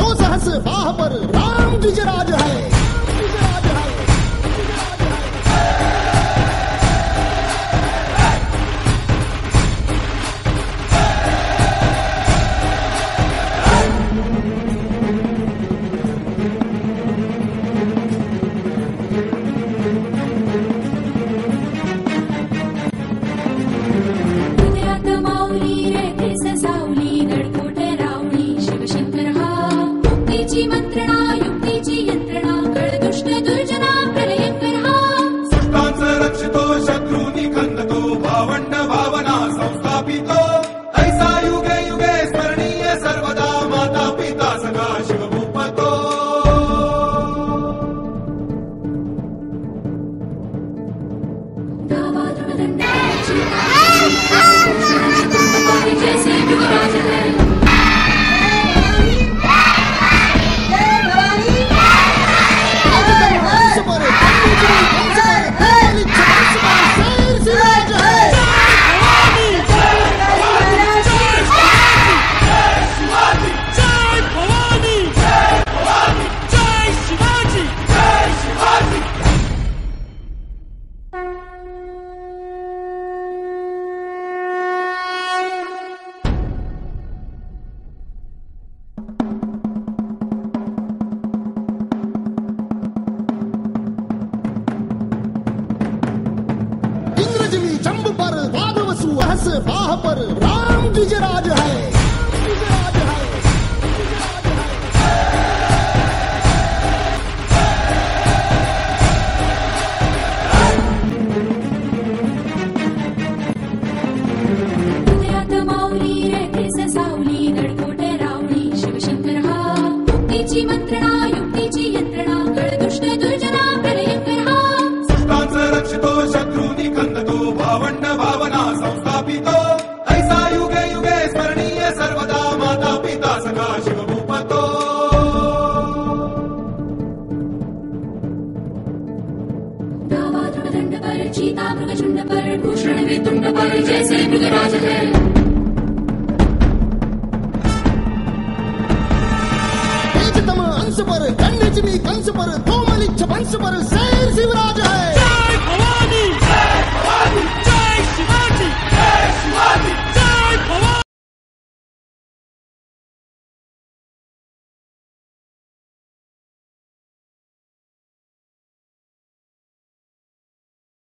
जो सहस बाह पर राम द्विजराज है। मंत्रणा युक्तीची यंत्रणा कळदुष्ट दुर्जना प्रलयंकर हा सृष्टांचा रक्षितो शत्रूनी खंदतो भावंड भावना संस्थापितो ऐसा युगे युगे स्मरणीय सर्वदा माता पिता सखा शिवभूपतो जैसे युवराज है। जंब पर वादव सुहस बाह पर राम द्विजराज है। माऊली रेखे ससावली नडकोटे रावणी शिवशंकर हा युक्तीची मंत्रणा युक्तीची यंत्रणा कळदुष्ट दुर्जना प्रलयंकर हा सृष्टांचा रक्षितो शत्रूनी खंदतो भावंड भावना संस्थापितो ऐसा युगे युगे स्मरणीय सर्वदा माता पिता सखा शिवभूपतो दावा दृढदंड पर चीता मृगचुंड पर भूषण वेतुंड पर जैसे मृगराज है। तेजतम अंश पर कंस पर तोमलिच्छ वंश पर शेर शिवराज